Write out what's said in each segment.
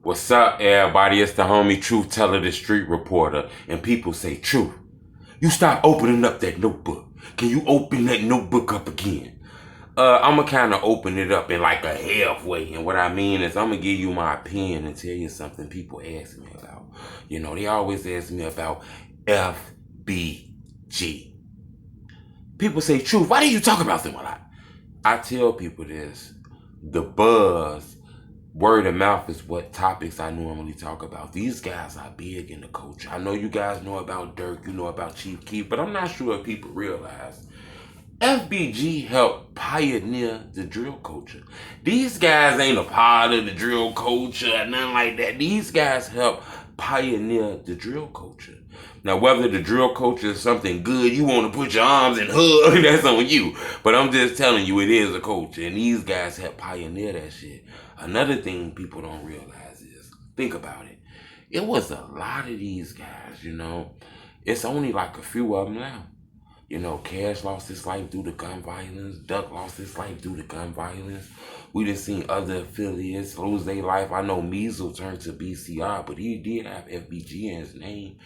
What's up, everybody? It's the homie Truth Teller, the street reporter. And people say, Truth, you stop opening up that notebook. Can you open that notebook up again? I'm going to kind of open it up in like a halfway. And what I mean is I'm going to give you my opinion and tell you something people ask me about. You know, they always ask me about FBG. People say, Truth, why do you talk about them a lot? I tell people this. The buzz, word of mouth is what topics I normally talk about. These guys are big in the culture. I know you guys know about Dirk, you know about Chief Keef, but I'm not sure if people realize FBG helped pioneer the drill culture. These guys ain't a part of the drill culture or nothing like that. These guys helped pioneer the drill culture. Now, whether the drill culture is something good, you want to put your arms and hug, that's on you. But I'm just telling you, it is a culture, and these guys helped pioneer that shit. Another thing people don't realize is, think about it. It was a lot of these guys, you know. It's only like a few of them now. You know, Cash lost his life due to gun violence. Duck lost his life due to gun violence. We done seen other affiliates lose their life. I know Measle turned to BCR, but he did have FBG in his name.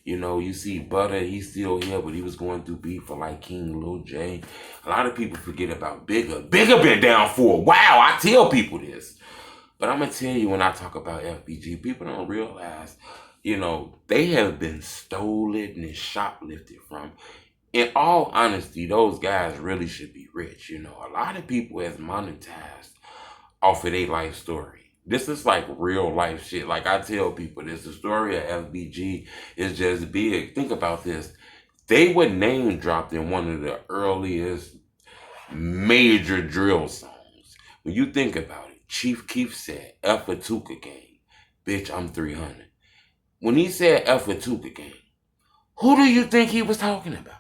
You know, you see Butter, he's still here, but he was going through beef for like King Lil J. A lot of people forget about Bigger. Bigger been down for a while. I tell people this. But I'm going to tell you, when I talk about FBG, people don't realize, you know, they have been stolen and shoplifted from. In all honesty, those guys really should be rich. You know, a lot of people has monetized off of their life story. This is like real life shit. Like I tell people this, the story of FBG is just big. Think about this. They were name dropped in one of the earliest major drill songs. When you think about it, Chief Keef said, F a Tuka gang. Bitch, I'm 300. When he said F a Tuka gang, who do you think he was talking about?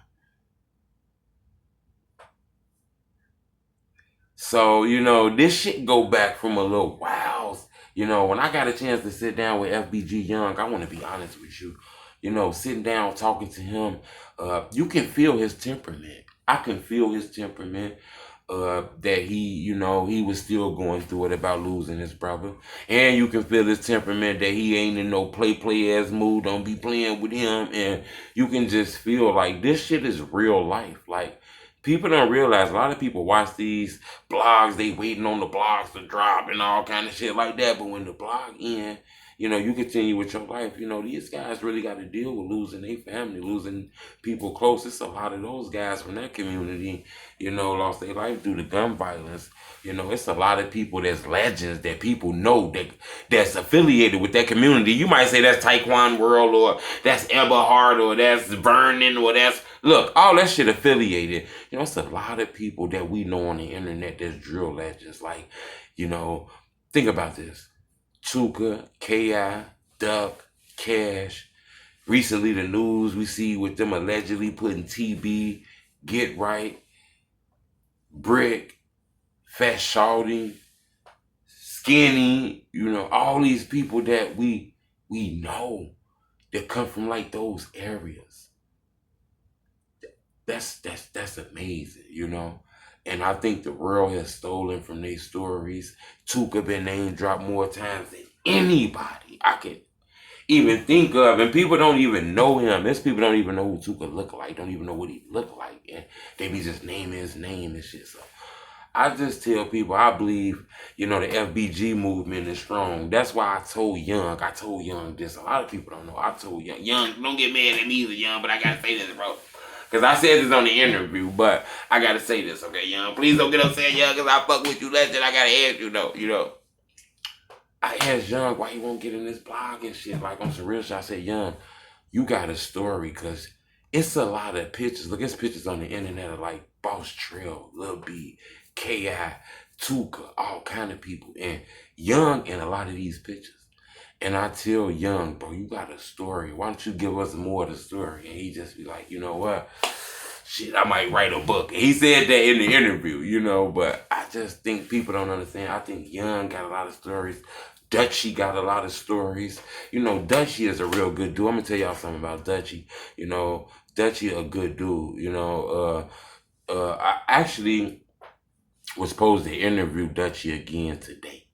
So, you know, this shit go back from a little while. You know, when I got a chance to sit down with FBG Young, I want to be honest with you. You know, sitting down, talking to him, you can feel his temperament. I can feel his temperament, that he was still going through it about losing his brother. And you can feel his temperament that he ain't in no play ass mood, don't be playing with him. And you can just feel like this shit is real life. Like, people don't realize, a lot of people watch these blogs, they waiting on the blogs to drop and all kind of shit like that. But when the blog end, you know, you continue with your life. You know, these guys really got to deal with losing their family, losing people close. It's a lot of those guys from that community, you know, lost their life due to gun violence. You know, it's a lot of people that's legends that people know that's affiliated with that community. You might say that's Taekwon World, or that's Eberhard, or that's Vernon, or that's, look, all that shit affiliated. You know, it's a lot of people that we know on the internet that's drill legends. Like, you know, think about this. Tuka, K.I., Duck, Cash. Recently, the news we see with them allegedly putting TB, Get Right, Brick, Fat Shawty, Skinny, you know, all these people that we know that come from like those areas. That's amazing, you know. And I think the world has stolen from their stories. Tuka been name dropped more times than anybody I could even think of. And people don't even know him. There's people don't even know who Tuka look like, don't even know what he look like. And they be just naming his name and shit. So I just tell people, I believe, you know, the FBG movement is strong. That's why I told Young this. A lot of people don't know. I told Young, don't get mad at me either, Young, but I gotta say this, bro. Because I said this on the interview, but I got to say this, okay, Young? Please don't get upset, Young, because I fuck with you, legend. I got to ask you, though, you know. I asked Young why he won't get in this blog and shit, like on some real shit. I said, Young, you got a story, because it's a lot of pictures. Look, there's pictures on the internet of, like, Boss Trill, Lil B, K.I., Tuka, all kind of people. And Young in a lot of these pictures. And I tell Young, bro, you got a story. Why don't you give us more of the story? And he just be like, you know what? Shit, I might write a book. And he said that in the interview, you know, but I just think people don't understand. I think Young got a lot of stories. Dutchie got a lot of stories. You know, Dutchie is a real good dude. I'm going to tell y'all something about Dutchie. You know, Dutchie a good dude. You know, I actually was supposed to interview Dutchie again today.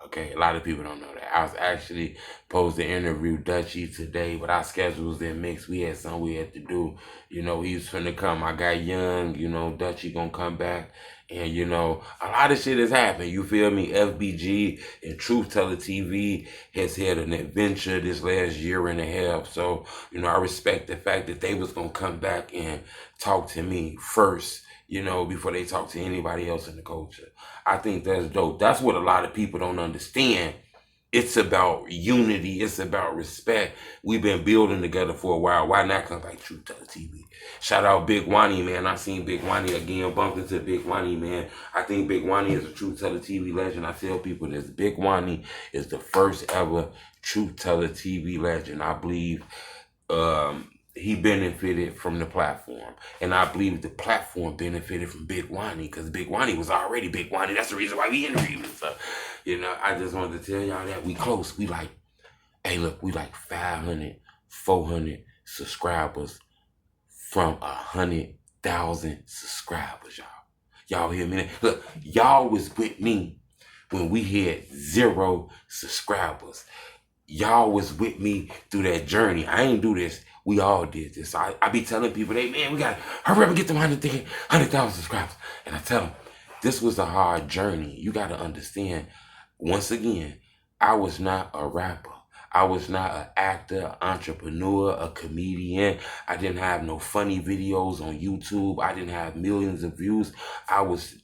Okay, a lot of people don't know that. I was actually supposed to interview Dutchie today, but our schedules didn't mix. We had something we had to do. You know, he was finna come. I got young, you know, Dutchie gonna come back. And, you know, a lot of shit has happened. You feel me? FBG and Truth Teller TV has had an adventure this last year and a half. So, you know, I respect the fact that they was gonna come back and talk to me first, you know, before they talk to anybody else in the culture. I think that's dope. That's what a lot of people don't understand. It's about unity. It's about respect. We've been building together for a while. Why not come back Truth Teller TV? Shout out Big Wani, man. I seen Big Wani again. Bumped into Big Wani, man. I think Big Wani is a Truth Teller TV legend. I tell people this. Big Wani is the first ever Truth Teller TV legend. I believe he benefited from the platform. And I believe the platform benefited from Big Wani because Big Wani was already Big Wani. That's the reason why we interviewed him. So, you know, I just wanted to tell y'all that we close. We like, hey, look, we like 500, 400 subscribers from 100,000 subscribers, y'all. Y'all hear me? Look, y'all was with me when we had 0 subscribers. Y'all was with me through that journey. I ain't do this. We all did this. I be telling people, hey, man, we got to hurry up and get them 100,000 subscribers. And I tell them, this was a hard journey. You got to understand, once again, I was not a rapper. I was not an actor, entrepreneur, a comedian. I didn't have no funny videos on YouTube. I didn't have millions of views. I was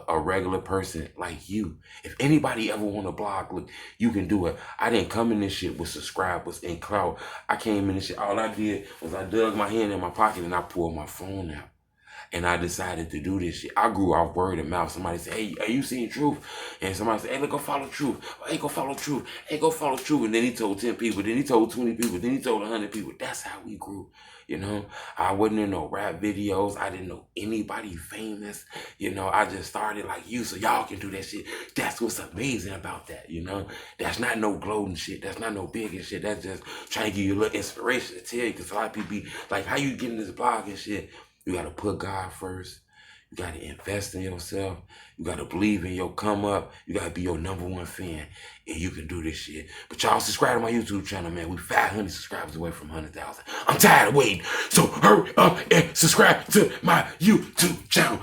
a regular person like you. If anybody ever want to blog, look, you can do it. I didn't come in this shit with subscribers and clout. I came in this shit, all I did was I dug my hand in my pocket and I pulled my phone out. And I decided to do this shit. I grew off word of mouth. Somebody said, hey, are you seeing Truth? And somebody said, hey, look, go follow Truth. Hey, go follow Truth. Hey, go follow Truth. And then he told 10 people. Then he told 20 people. Then he told 100 people. That's how we grew. You know, I wasn't in no rap videos. I didn't know anybody famous. You know, I just started like you so y'all can do that shit. That's what's amazing about that, you know. That's not no gloating shit. That's not no big shit. That's just trying to give you a little inspiration to tell you. Because a lot of people be like, how you getting this blog and shit? You got to put God first. You got to invest in yourself. You got to believe in your come up. You got to be your #1 fan. And you can do this shit. But y'all subscribe to my YouTube channel, man. We 500 subscribers away from 100,000. I'm tired of waiting. So hurry up and subscribe to my YouTube channel.